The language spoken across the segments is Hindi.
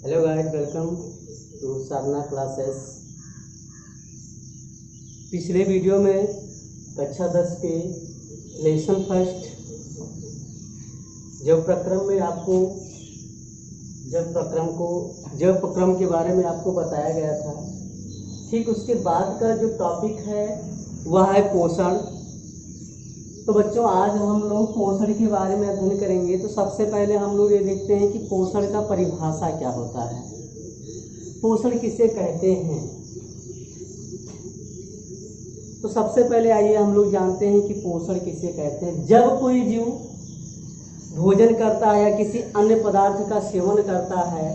Hello guys, welcome to Sadhana classes. पिछले वीडियो में कक्षा 10 के लेसन फर्स्ट जब प्रक्रम के बारे में आपको बताया गया था। ठीक उसके बाद का जो टॉपिक है वह है पोषण। तो बच्चों, आज हम लोग पोषण के बारे में अध्ययन करेंगे। तो सबसे पहले हम लोग ये देखते हैं कि पोषण का परिभाषा क्या होता है, पोषण किसे कहते हैं। तो सबसे पहले आइए हम लोग जानते हैं कि पोषण किसे कहते हैं। जब कोई जीव भोजन करता है या किसी अन्य पदार्थ का सेवन करता है,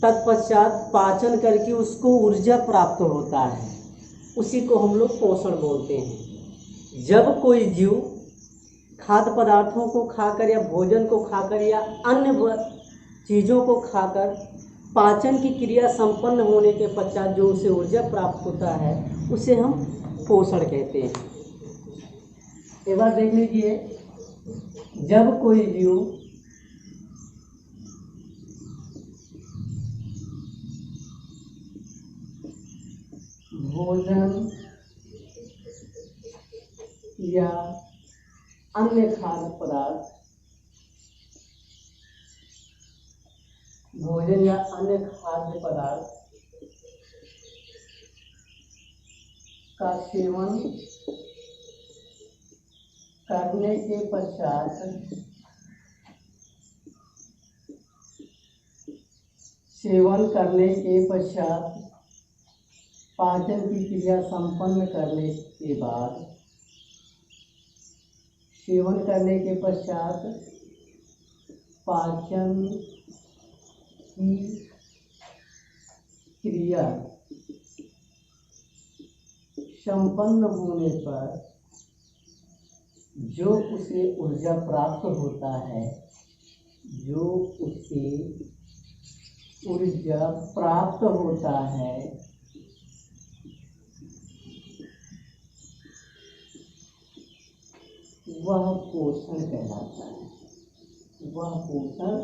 तत्पश्चात पाचन करके उसको ऊर्जा प्राप्त होता है, उसी को हम लोग पोषण बोलते हैं। जब कोई जीव खाद्य पदार्थों को खाकर या भोजन को खाकर या अन्य चीज़ों को खाकर पाचन की क्रिया संपन्न होने के पश्चात जो उसे ऊर्जा प्राप्त होता है, उसे हम पोषण कहते हैं। एक बार देख लीजिए, जब कोई जीव भोजन या अन्य खाद्य पदार्थ का सेवन करने के पश्चात पाचन की क्रिया संपन्न करने के बाद पाचन की क्रिया संपन्न होने पर जो उसे ऊर्जा प्राप्त होता है, वह पोषण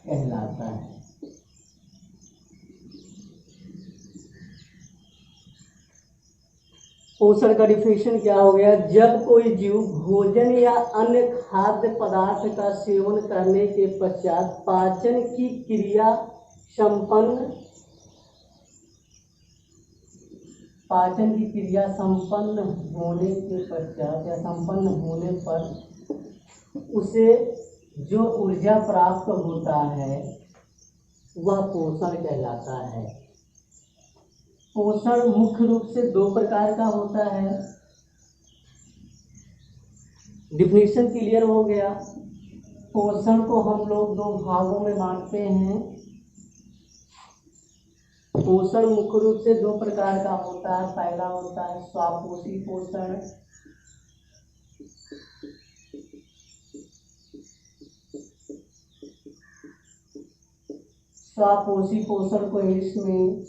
कहलाता है। पोषण का डिफिनेशन क्या हो गया? जब कोई जीव भोजन या अन्य खाद्य पदार्थ का सेवन करने के पश्चात पाचन की क्रिया संपन्न होने के पश्चात या संपन्न होने पर उसे जो ऊर्जा प्राप्त होता है, वह पोषण कहलाता है। पोषण मुख्य रूप से दो प्रकार का होता है। डिफिनेशन क्लियर हो गया। पोषण को हम लोग दो भागों में बांटते हैं। पोषण मुख्य रूप से दो प्रकार का होता है। पहला होता है स्वापोषी पोषण, स्वापोषी पोषण को इंग्लिश में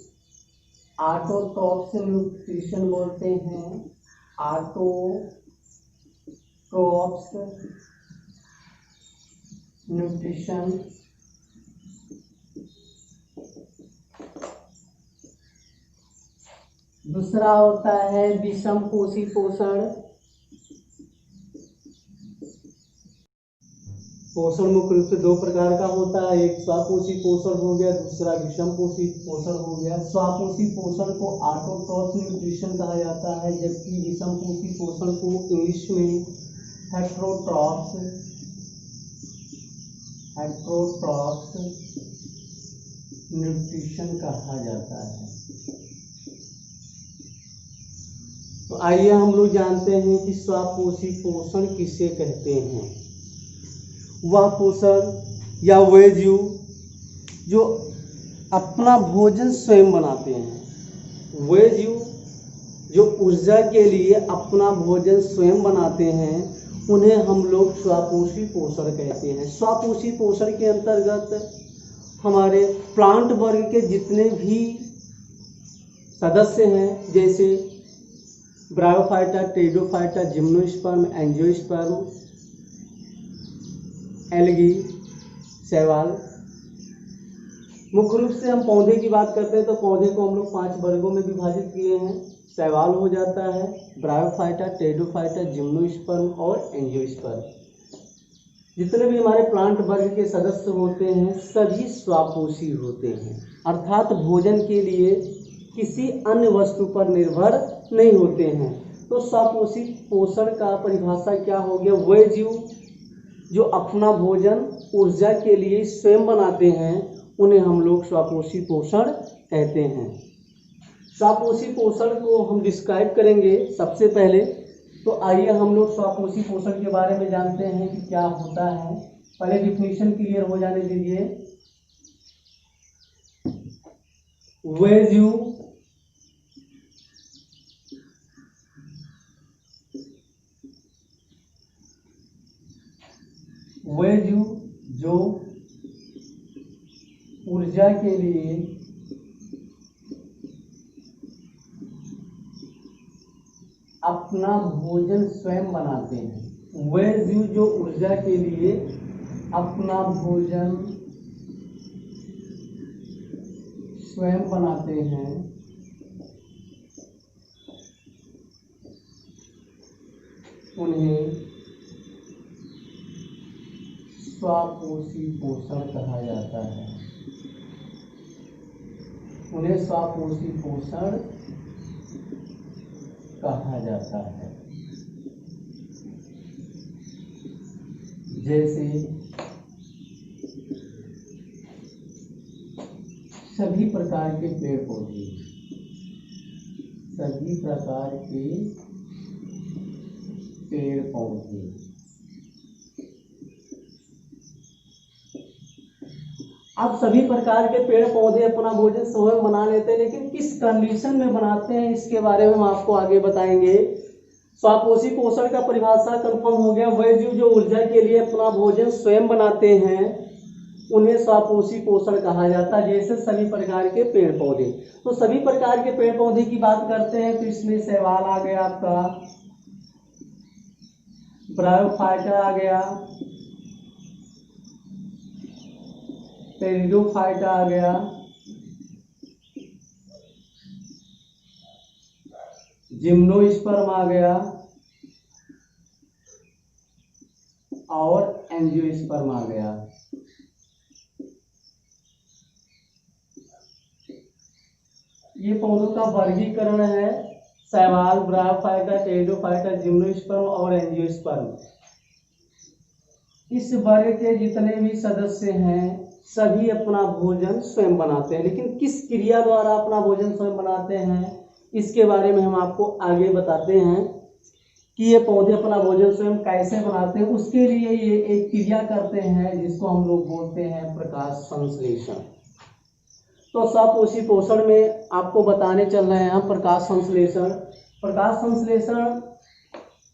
ऑटोट्रॉप्स न्यूट्रिशन बोलते हैं। Autotrophs nutrition. दूसरा होता है विषमपोषी पोषण। पोषण मुख्य रूप से दो प्रकार का होता है। एक स्वापोषी पोषण हो गया, दूसरा विषमपोषी पोषण हो गया। स्वापोषी पोषण को ऑटोट्रॉप्स न्यूट्रिशन कहा जाता है, जबकि विषमपोषी पोषण को इंग्लिश में हेटेरोट्रॉप्स न्यूट्रिशन कहा जाता है। तो आइए हम लोग जानते हैं कि स्वापोषी पोषण किसे कहते हैं। वह पोषण या वे जीव जो अपना भोजन स्वयं बनाते हैं, वे जीव जो ऊर्जा के लिए अपना भोजन स्वयं बनाते हैं, उन्हें हम लोग स्वापोषी पोषण कहते हैं। स्वापोषी पोषण के अंतर्गत हमारे प्लांट वर्ग के जितने भी सदस्य हैं, जैसे bryophyta, pteridophyta, gymnosperm, angiosperm, algae, शैवाल, मुख्य रूप से हम पौधे की बात करते हैं तो पौधे को हम लोग 5 वर्गों में विभाजित किए हैं। शैवाल हो जाता है, ब्रायोफाइटा, टेरिडोफाइटा, जिम्नोस्पर्म और एंजियोस्पर्म। जितने भी हमारे प्लांट वर्ग के सदस्य होते हैं सभी स्वापोषी होते हैं, अर्थात भोजन के लिए किसी अन्य वस्तु पर निर्भर नहीं होते हैं। तो स्वापोषी पोषण का परिभाषा क्या हो गया? वह जीव जो अपना भोजन ऊर्जा के लिए स्वयं बनाते हैं उन्हें हम लोग स्वापोषी पोषण कहते हैं। स्वापोषी पोषण को हम डिस्क्राइब करेंगे सबसे पहले। तो आइए हम लोग स्वापोषी पोषण के बारे में जानते हैं कि क्या होता है। पहले डिफिनीशन क्लियर हो जाने दीजिए। वह जीव जो ऊर्जा के लिए अपना भोजन स्वयं बनाते हैं। वह जीव जो ऊर्जा के लिए अपना भोजन स्वयं बनाते हैं उन्हें स्वापोषी पोषण कहा जाता है। उन्हें स्वापोषी पोषण कहा जाता है। जैसे सभी प्रकार के पेड़ पौधे, सभी प्रकार के पेड़ पौधे अब सभी प्रकार के पेड़ पौधे अपना भोजन स्वयं बना लेते हैं, लेकिन किस कंडीशन में बनाते हैं इसके बारे में हम आपको आगे बताएंगे। स्वापोषी पोषण का परिभाषा कंफर्म हो गया। वह जीव जो ऊर्जा के लिए अपना भोजन स्वयं बनाते हैं उन्हें स्वापोषी पोषण कहा जाता है। जैसे सभी प्रकार के पेड़ पौधे, तो सभी प्रकार के पेड़ पौधे की बात करते हैं तो इसमें शैवाल आ गया, आपका ब्रायोफाइटा आ गया, टेरिडोफाइटा आ गया, जिम्नोस्पर्म आ गया और एंजियोस्पर्म आ गया। ये पौधों का वर्गीकरण है। शैवाल, ब्रायोफाइटा, टेरिडोफाइटा, जिम्नोस्पर्म और एंजियोस्पर्म। इस वर्ग के जितने भी सदस्य हैं सभी अपना भोजन स्वयं बनाते हैं, लेकिन किस क्रिया द्वारा अपना भोजन स्वयं बनाते हैं इसके बारे में हम आपको आगे बताते हैं कि ये पौधे अपना भोजन स्वयं कैसे बनाते हैं। उसके लिए ये एक क्रिया करते हैं जिसको हम लोग बोलते हैं प्रकाश संश्लेषण। तो स्वापोषी पोषण में आपको बताने चल रहे हैं हम प्रकाश संश्लेषण। प्रकाश संश्लेषण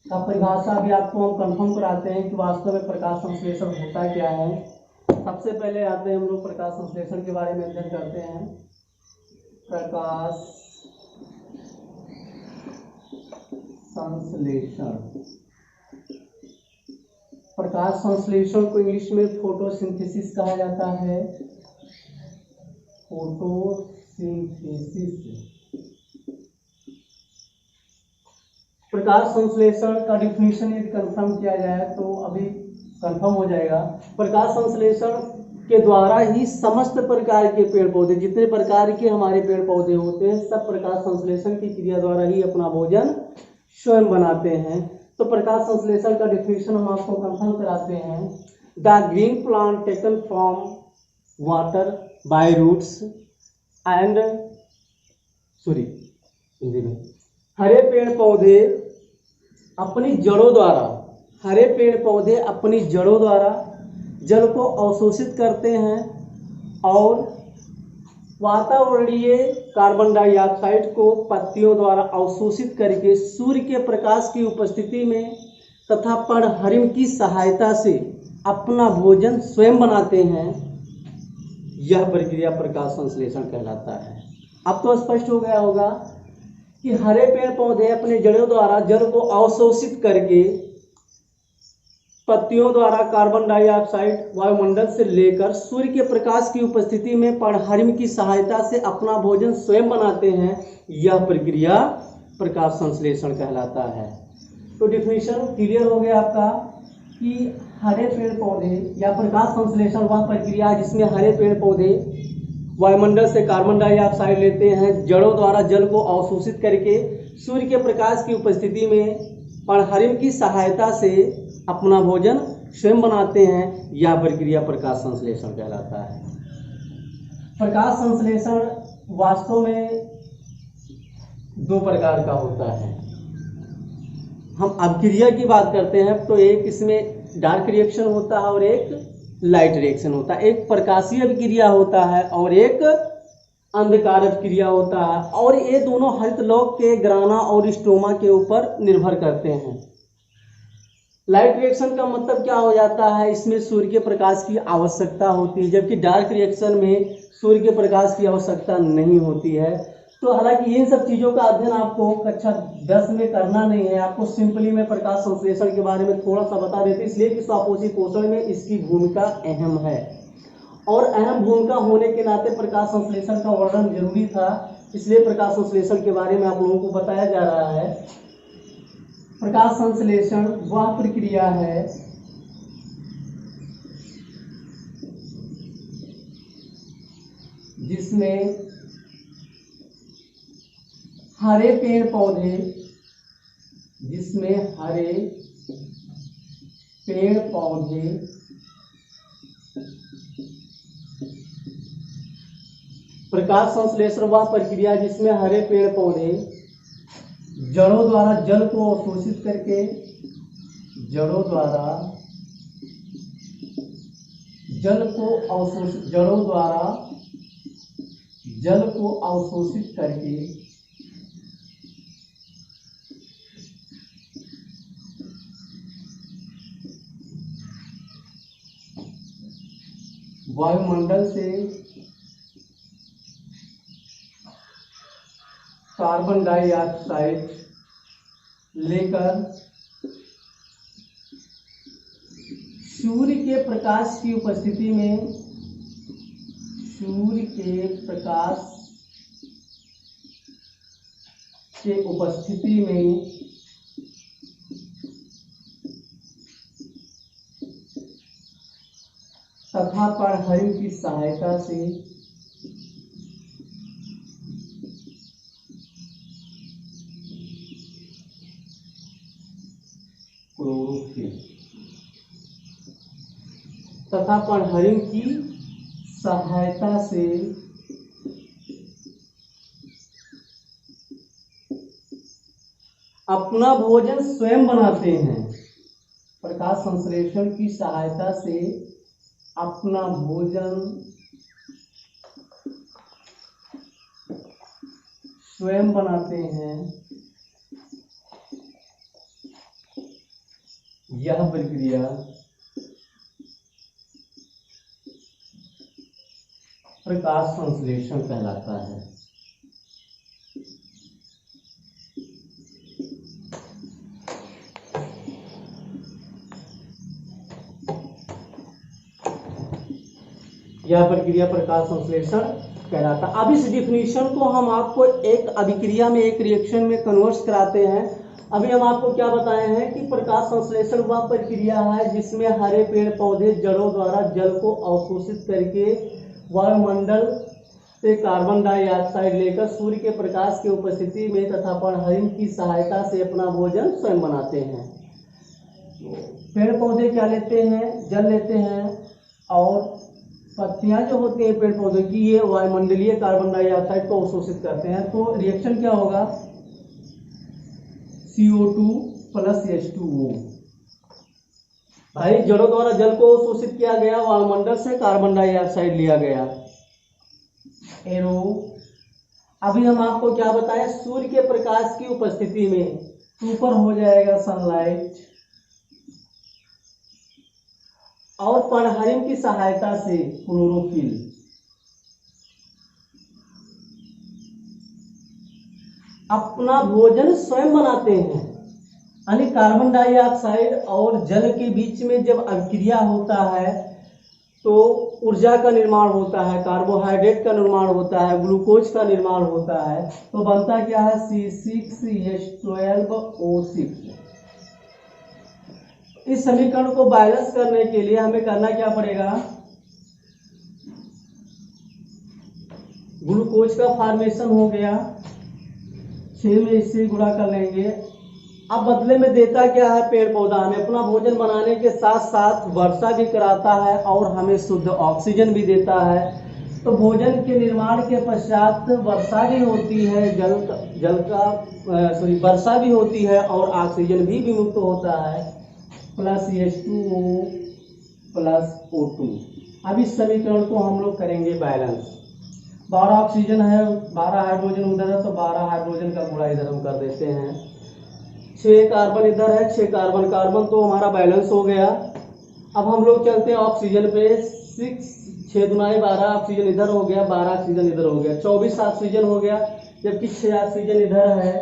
का परिभाषा भी आपको हम कंफर्म कराते हैं कि वास्तव में प्रकाश संश्लेषण होता क्या है। सबसे पहले आते हैं हम लोग प्रकाश संश्लेषण के बारे में अध्ययन करते हैं। प्रकाश संश्लेषण, प्रकाश संश्लेषण को इंग्लिश में फोटोसिंथेसिस कहा जाता है। फोटोसिंथेसिस। प्रकाश संश्लेषण का डिफिनीशन यदि कंफर्म किया जाए तो अभी कंफर्म हो जाएगा। प्रकाश संश्लेषण के द्वारा ही समस्त प्रकार के पेड़ पौधे, जितने प्रकार के हमारे पेड़ पौधे होते हैं सब प्रकाश संश्लेषण की क्रिया द्वारा ही अपना भोजन स्वयं बनाते हैं। तो प्रकाश संश्लेषण का डिफिनीशन हम आपको कंफर्म कराते हैं। The green plant taken from water by roots and Hindi में हरे पेड़ पौधे अपनी जड़ों द्वारा, हरे पेड़ पौधे अपनी जड़ों द्वारा जल को अवशोषित करते हैं और वातावरणीय कार्बन डाइऑक्साइड को पत्तियों द्वारा अवशोषित करके सूर्य के प्रकाश की उपस्थिति में तथा पर्णहरिम की सहायता से अपना भोजन स्वयं बनाते हैं। यह प्रक्रिया प्रकाश संश्लेषण कहलाता है। अब तो स्पष्ट हो गया होगा कि हरे पेड़ पौधे अपने जड़ों द्वारा जल को अवशोषित करके पत्तियों द्वारा कार्बन डाइऑक्साइड वायुमंडल से लेकर सूर्य के प्रकाश की उपस्थिति में पर्णहरिम की सहायता से अपना भोजन स्वयं बनाते हैं। यह प्रक्रिया प्रकाश संश्लेषण कहलाता है। तो डिफिनीशन क्लियर हो गया आपका कि हरे पेड़ पौधे या प्रकाश संश्लेषण वह प्रक्रिया है जिसमें हरे पेड़ पौधे वायुमंडल से कार्बन डाइऑक्साइड लेते हैं, जड़ों द्वारा जल को अवशोषित करके सूर्य के प्रकाश की उपस्थिति में पर्णहरिम की सहायता से अपना भोजन स्वयं बनाते हैं। यह प्रक्रिया प्रकाश संश्लेषण कहलाता है। प्रकाश संश्लेषण वास्तव में दो प्रकार का होता है। हम अभिक्रिया की बात करते हैं तो एक इसमें डार्क रिएक्शन होता है और एक लाइट रिएक्शन होता है। एक प्रकाशीय अभिक्रिया होता है और एक अंधकार अभिक्रिया होता है, और ये दोनों हरित लौक के ग्राना और स्टोमा के ऊपर निर्भर करते हैं। लाइट रिएक्शन का मतलब क्या हो जाता है, इसमें सूर्य के प्रकाश की आवश्यकता होती है, जबकि डार्क रिएक्शन में सूर्य के प्रकाश की आवश्यकता नहीं होती है। तो हालांकि इन सब चीज़ों का अध्ययन आपको कक्षा 10 में करना नहीं है, आपको सिंपली मैं प्रकाश संश्लेषण के बारे में थोड़ा सा बता देते, इसलिए कि स्वापोषी पोषण में इसकी भूमिका अहम है और अहम भूमिका होने के नाते प्रकाश संश्लेषण का वर्णन जरूरी था, इसलिए प्रकाश संश्लेषण के बारे में आप लोगों को बताया जा रहा है। प्रकाश संश्लेषण वह प्रक्रिया है जिसमें हरे पेड़ पौधे प्रकाश संश्लेषण वह प्रक्रिया जिसमें हरे पेड़ पौधे जड़ों द्वारा जल को अवशोषित करके जल को अवशोषित करके वायुमंडल से कार्बन डाइऑक्साइड लेकर सूर्य के प्रकाश की उपस्थिति में तथा पर्णहरिम की सहायता से क्लोरोफिल अपना भोजन स्वयं बनाते हैं। प्रकाश संश्लेषण की सहायता से अपना भोजन स्वयं बनाते हैं। यह प्रक्रिया प्रकाश संश्लेषण कहलाता है। यह प्रक्रिया प्रकाश संश्लेषण कहलाता है। अब इस डिफिनीशन को हम आपको एक अभिक्रिया में, एक रिएक्शन में कन्वर्ट कराते हैं। अभी हम आपको क्या बताए हैं कि प्रकाश संश्लेषण वह प्रक्रिया है जिसमें हरे पेड़ पौधे जड़ों द्वारा जल को अवशोषित करके वायुमंडल से कार्बन डाइऑक्साइड लेकर सूर्य के प्रकाश की उपस्थिति में तथा पर्णहरिम की सहायता से अपना भोजन स्वयं बनाते हैं। पेड़ पौधे क्या लेते हैं, जल लेते हैं, और पत्तियां जो होती हैं पेड़ पौधे की, ये वायुमंडलीय कार्बन डाइऑक्साइड को अवशोषित करते हैं। तो रिएक्शन क्या होगा, CO2 + H2O। भाई जड़ों द्वारा जल को अवशोषित किया गया, वायुमंडल से कार्बन डाइऑक्साइड लिया गया, एरो। अभी हम आपको क्या बताएं, सूर्य के प्रकाश की उपस्थिति में ऊपर हो जाएगा सनलाइट, और पर्णहरिम की सहायता से क्लोरोफिल। अपना भोजन स्वयं बनाते हैं। यानी कार्बन डाइऑक्साइड और जल के बीच में जब अभिक्रिया होता है तो ऊर्जा का निर्माण होता है, कार्बोहाइड्रेट का निर्माण होता है, ग्लूकोज का निर्माण होता है। तो बनता क्या है C6H12O6। इस समीकरण को बैलेंस करने के लिए हमें करना क्या पड़ेगा, ग्लूकोज का फॉर्मेशन हो गया, 6 में इससे गुणा कर लेंगे। अब बदले में देता क्या है, पेड़ पौधा हमें अपना भोजन बनाने के साथ साथ वर्षा भी कराता है और हमें शुद्ध ऑक्सीजन भी देता है। तो भोजन के निर्माण के पश्चात वर्षा भी होती है, वर्षा भी होती है और ऑक्सीजन भी विमुक्त होता है, प्लस H2O प्लस O2। अब इस समीकरण को हम लोग करेंगे बैलेंस। 12 ऑक्सीजन है, 12 हाइड्रोजन उधर है, तो 12 हाइड्रोजन का गुणा इधर हम कर देते हैं। 6 कार्बन इधर है, 6 कार्बन, कार्बन तो हमारा बैलेंस हो गया। अब हम लोग चलते हैं ऑक्सीजन पे। 6 दुनाई 12 ऑक्सीजन इधर हो गया, 12 ऑक्सीजन इधर हो गया, 24 ऑक्सीजन हो गया। जबकि 6 ऑक्सीजन इधर है,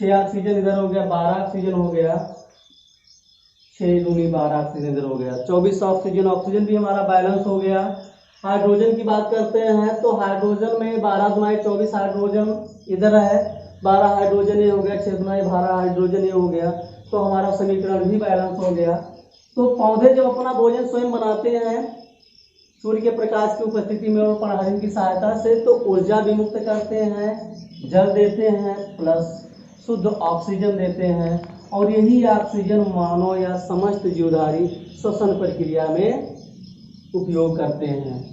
6 ऑक्सीजन इधर हो गया, 12 ऑक्सीजन हो गया, 6 दूनी 12 ऑक्सीजन इधर हो गया, 24 ऑक्सीजन। ऑक्सीजन भी हमारा बैलेंस हो गया। हाइड्रोजन की बात करते हैं तो हाइड्रोजन में 12 दुनाई 24 हाइड्रोजन इधर है, 12 हाइड्रोजन ये हो गया, 6 दुनाई 12 हाइड्रोजन ये हो गया। तो हमारा समीकरण भी बैलेंस हो गया। तो पौधे जब अपना भोजन स्वयं बनाते हैं सूर्य के प्रकाश की उपस्थिति में और परागण की सहायता से, तो ऊर्जा विमुक्त करते हैं, जल देते हैं, प्लस शुद्ध ऑक्सीजन देते हैं। और यही ऑक्सीजन मानव या समस्त जीवधारी श्वसन प्रक्रिया में उपयोग करते हैं।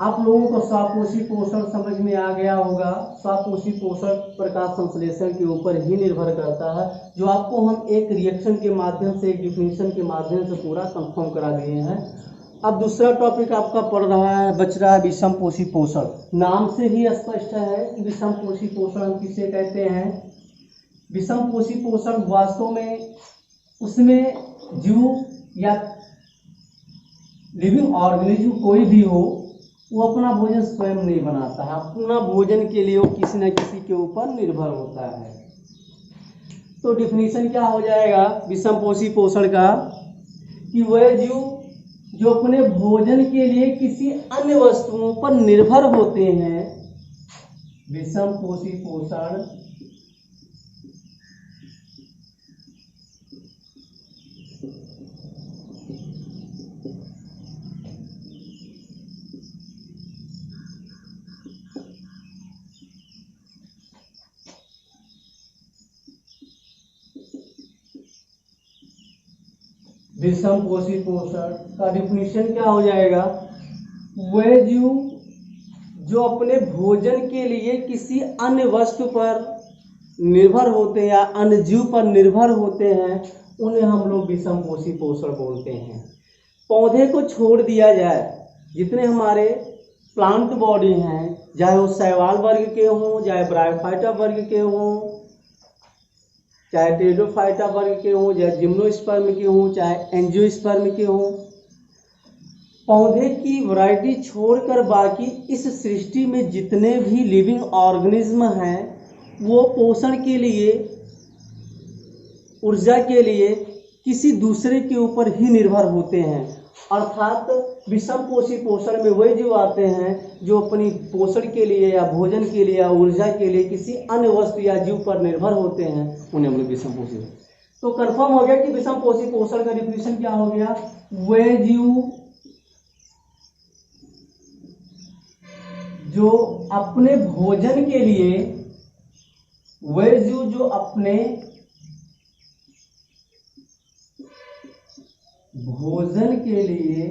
आप लोगों को स्वापोषी पोषण समझ में आ गया होगा। स्वापोषी पोषण प्रकाश संश्लेषण के ऊपर ही निर्भर करता है, जो आपको हम एक रिएक्शन के माध्यम से, एक डिफिनेशन के माध्यम से पूरा कंफर्म करा दिए हैं। अब दूसरा टॉपिक आपका पढ़ रहा है, बच रहा है विषम पोषी पोषण। नाम से ही स्पष्ट है कि विषम पोषी पोषण हम किसे कहते हैं। विषम पोषी पोषण वास्तव में उसमें जीव या लिविंग ऑर्गेनिज्म कोई भी हो, वो अपना भोजन स्वयं नहीं बनाता है, अपना भोजन के लिए वो किसी न किसी के ऊपर निर्भर होता है। तो डिफिनीशन क्या हो जाएगा विषम पोषी पोषण का, कि वह जीव जो अपने भोजन के लिए किसी अन्य वस्तुओं पर निर्भर होते हैं। विषम पोषी पोषण विषम पोषी पोषण का डिफिनीशन क्या हो जाएगा, वह जीव जो अपने भोजन के लिए किसी अन्य वस्तु पर निर्भर होते हैं या अन्य जीव पर निर्भर होते हैं, उन्हें हम लोग विषम पोषी पोषण बोलते हैं। पौधे को छोड़ दिया जाए, जितने हमारे प्लांट बॉडी हैं, चाहे वो शैवाल वर्ग के हों, चाहे ब्रायोफाइटा वर्ग के हों, चाहे टेरिडोफाइटा वर्ग के हों, चाहे जिम्नोस्पर्म के हों, चाहे एंजियोस्पर्म के हों, पौधे की वैरायटी छोड़कर बाकी इस सृष्टि में जितने भी लिविंग ऑर्गेनिज्म हैं, वो पोषण के लिए, ऊर्जा के लिए किसी दूसरे के ऊपर ही निर्भर होते हैं। अर्थात विषम पोषी पोषण में वही जीव आते हैं जो अपनी पोषण के लिए या भोजन के लिए या ऊर्जा के लिए किसी अन्य वस्तु या जीव पर निर्भर होते हैं, उन्हें हम लोग विषम पोषी। तो कंफर्म हो गया कि विषम पोषी पोषण का डिफिनीशन क्या हो गया, वह जीव जो अपने भोजन के लिए, वह जीव जो अपने भोजन के लिए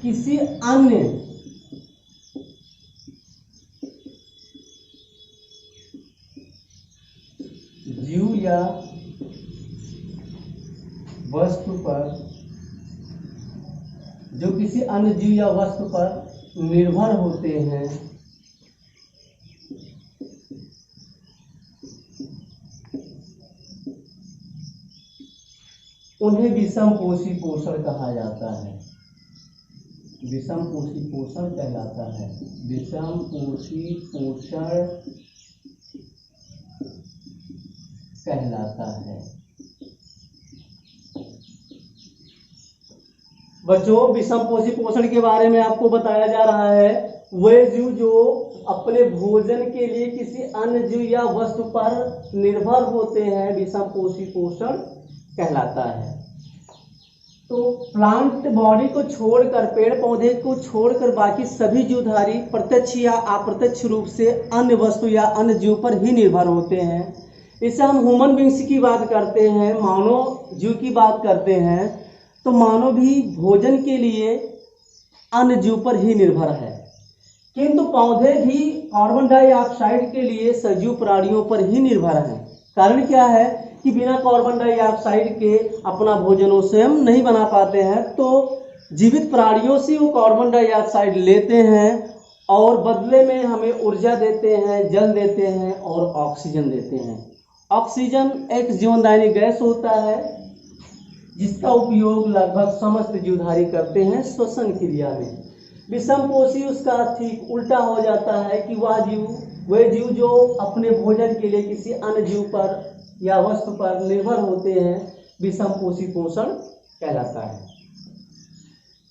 किसी अन्य जीव या वस्तु पर, जो किसी अन्य जीव या वस्तु पर निर्भर होते हैं, उन्हें विषम पोषी पोषण कहा जाता है। विषम पोषी पोषण कहलाता है। विषम पोषी पोषण कहलाता है। बच्चों, विषम पोषी पोषण के बारे में आपको बताया जा रहा है वे जीव जो अपने भोजन के लिए किसी अन्य जीव या वस्तु पर निर्भर होते हैं, विषम पोषी पोषण कहलाता है। तो प्लांट बॉडी को छोड़कर, पेड़ पौधे को छोड़कर बाकी सभी जीवधारी प्रत्यक्ष या अप्रत्यक्ष रूप से अन्य वस्तु या अन्य जीव पर ही निर्भर होते हैं। इसे हम ह्यूमन बींग्स की बात करते हैं, मानव जीव की बात करते हैं। तो मानव भी भोजन के लिए अन्य जीव पर ही निर्भर है, किंतु पौधे भी कार्बन डाइऑक्साइड के लिए सजीव प्राणियों पर ही निर्भर हैं। कारण क्या है कि बिना कार्बन डाइऑक्साइड के अपना भोजन वो स्वयं नहीं बना पाते हैं, तो जीवित प्राणियों से वो कार्बन डाइऑक्साइड लेते हैं और बदले में हमें ऊर्जा देते हैं, जल देते हैं और ऑक्सीजन देते हैं। ऑक्सीजन एक जीवनदायिनी गैस होता है जिसका उपयोग लगभग समस्त जीवधारी करते हैं श्वसन क्रिया में। विषम पोषी उसका ठीक उल्टा हो जाता है कि वह जीव जो अपने भोजन के लिए किसी अन्य जीव पर या वस्तु पर निर्भर होते हैं, विषम पोषी पोषण कहलाता है।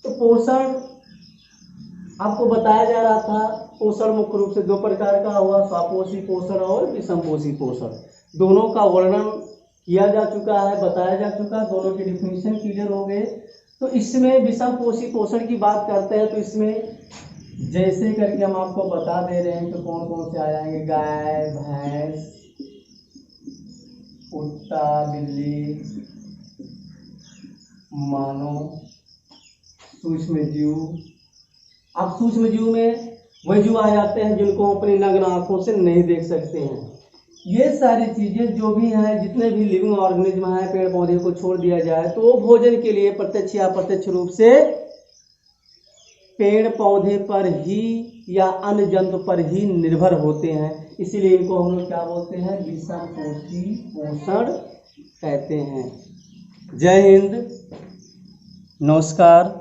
तो पोषण आपको बताया जा रहा था, पोषण मुख्य रूप से दो प्रकार का हुआ, स्वपोषी पोषण और विषम पोषी पोषण। दोनों का वर्णन किया जा चुका है, बताया जा चुका, दोनों के डिफिनीशन क्लियर हो गए। तो इसमें विषम पोषी पोषण की बात करते हैं तो इसमें जैसे करके हम आपको बता दे रहे हैं तो कौन कौन से आ जाएंगे, गाय, भैंस, कुत्ता, बिल्ली, मानव, सूक्ष्म जीव। अब सूक्ष्म जीव में वही जीव आ जाते हैं जिनको अपनी नग्न आंखों से नहीं देख सकते हैं। ये सारी चीजें जो भी हैं, जितने भी लिविंग ऑर्गेनिज्म हैं, पेड़ पौधे को छोड़ दिया जाए तो वो भोजन के लिए प्रत्यक्ष या अप्रत्यक्ष रूप से पेड़ पौधे पर ही या अन्य जंतु पर ही निर्भर होते हैं। इसीलिए इनको हम लोग क्या बोलते हैं, विषम पोषी पोषण कहते हैं। जय हिंद, नमस्कार।